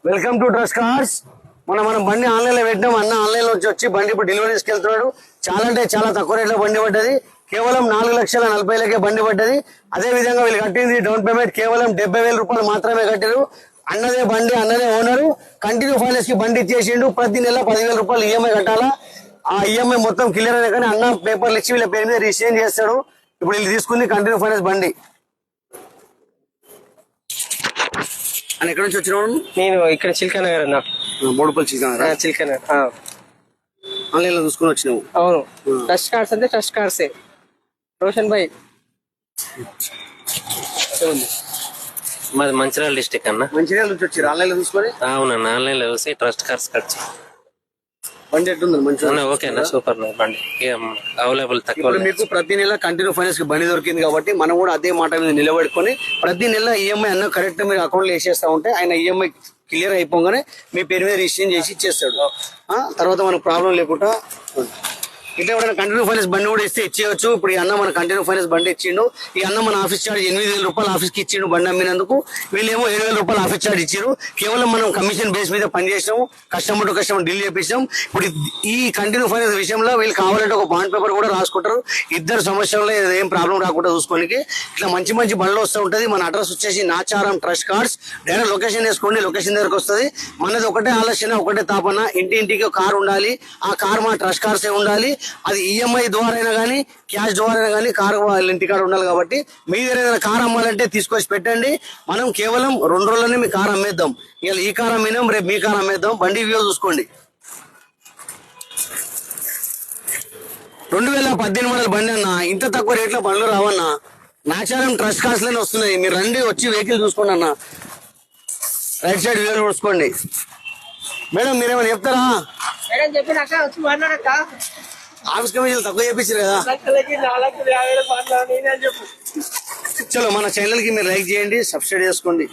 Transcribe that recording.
Welcome to trust cars. మనం బండి online లో పెట్టినాం. అన్న ఆన్లైన్ లో వచ్చి బండి ఇప్పుడు డెలివరీ తీసుకెళ్తున్నాడు. చాలా అంటే చాలా తక్కువ రేట్లో బండి పడ్డది. కేవలం 4,40,000 బండి పడ్డది. అదే విధంగా వీళ్ళు కట్టింది డౌన్ పేమెంట్ కేవలం 70,000 రూపాయలు మాత్రమే కట్టారు. అన్నదే బండి, అన్నదే ఓనరు. కంటిన్యూ ఫైనాన్స్ కి బండి ఇచ్చేసిండు. ప్రతి నెల 10,000 రూపాయలు ఈఎంఐ కట్టాలా. ఆ ఈఎంఐ మొత్తం క్లియర్ అయినా కానీ అన్న పేపర్లు ఇచ్చి వీళ్ళ పేరు మీద రిజిస్ట్రేషన్ చేస్తాడు. ఇప్పుడు వీళ్ళు తీసుకుంది కంటిన్యూ ఫైనాన్స్ బండి. అని ఎక్కడి నుంచి వచ్చినాడు? నేను ఇక్కడ చిల్కానగర్ అన్న. బోడుపల్లి చిల్కానగర్ ఆన్లైన్ లో చూసుకుని వచ్చినావు. అవును. ట్రస్ట్ కార్డ్స్ అంటే ట్రస్ట్ కార్డ్సే. రోషన్ భాయ్ మాది మంచిర్యాల డిస్టిక్ అన్న. మంచిర్యాల నుంచి వచ్చారు ఆన్లైన్ లో చూసుకొని? అవునన్న, ఆన్లైన్ లో చూసి ట్రస్ట్ కార్డ్స్ కట్చి బండి ఎట్టుంది? మంచిగా ఓకే అన్న, సూపర్ బండి. అవైలబుల్ తక్కువ. మీకు ప్రతి నెల కంటిన్యూ ఫైనాన్స్ కి బండి దొరికింది కాబట్టి మనం కూడా అదే మాట మీద నిలబెట్టుకొని ప్రతి నెల ఈఎంఐ అన్న కరెక్ట్ మీరు అకౌంట్ లో వేసేస్తా ఉంటే ఆయన ఈఎంఐ క్లియర్ అయిపోగానే మీ పేరు మీద రిజిస్ట్రేషన్ చేసి ఇచ్చేస్తాడు. తర్వాత మనకు ప్రాబ్లం లేకుండా ఇట్లా ఎవరైనా కంటిన్యూ ఫైనాన్స్ బండి కూడా ఇస్తే ఇచ్చేయచ్చు. ఇప్పుడు ఈ అన్న మన కంటిన్యూ ఫైనాన్స్ బండి ఇచ్చిండు. ఈ అన్న మన ఆఫీస్ చార్జ్ 8,000 రూపాయలు ఆఫీస్ కి ఇచ్చిండు బండి అమ్మినందుకు. వీళ్ళేమో 7,000 రూపాయలు ఆఫీస్ చార్జ్ ఇచ్చారు. కేవలం మనం కమిషన్ బేస్ మీద పనిచేసాము. కస్టమర్ టు కస్టమర్ డీల్ చేపించాం. ఇప్పుడు ఈ కంటిన్యూ ఫైనాన్స్ విషయంలో వీళ్ళు కావాలంటే ఒక బాండ్ పేపర్ కూడా రాసుకుంటారు. ఇద్దరు సమస్యల్లో ఏం ప్రాబ్లం రాకుండా చూసుకోనికి ఇట్లా మంచి మంచి బండ్లు వస్తూ ఉంటది. మన అడ్రస్ వచ్చేసి Nacharam trust cards. Direct location వేసుకోండి, లొకేషన్ దగ్గరకు వస్తుంది. మనది ఒకటే ఆలోచన, ఒకటే తాపన, ఇంటింటికి కార్ ఉండాలి. ఆ కార్ మన ట్రస్ట్ కార్స్ ఉండాలి. అది ఈఎంఐ ద్వారా అయినా కానీ క్యాష్ ద్వారా అయినా కానీ కార్ వాళ్ళ ఇంటికాడ ఉండాలి. కాబట్టి మీ దగ్గర ఏదైనా కార్ అమ్మాలంటే తీసుకొచ్చి పెట్టండి. మనం కేవలం 2 రోజుల్లోనే మీ కార్ అమ్మేద్దాం. ఇవాళ ఈ కార్ అమ్మినాం, రేపు మీ కార్ అమ్మేద్దాం. బండి వ్యూ చూసుకోండి. 2018 మోడల్ బండి అన్న. ఇంత తక్కువ రేట్లో బండ్లు రావన్నా. నాచారం ట్రస్ట్ కార్స్ లోనే వస్తున్నాయి. మీరు రండి, వచ్చి వెహికల్ చూసుకోండి అన్న. రైట్ సైడ్ వ్యూ చూసుకోండి. మేడం మీరేమైనా చెప్తారా? ఆఫీస్ కమిషన్ తక్కువ చేపించారు కదా. చలో మన ఛానల్ కి మీరు లైక్ చేయండి, సబ్స్క్రైబ్ చేసుకోండి.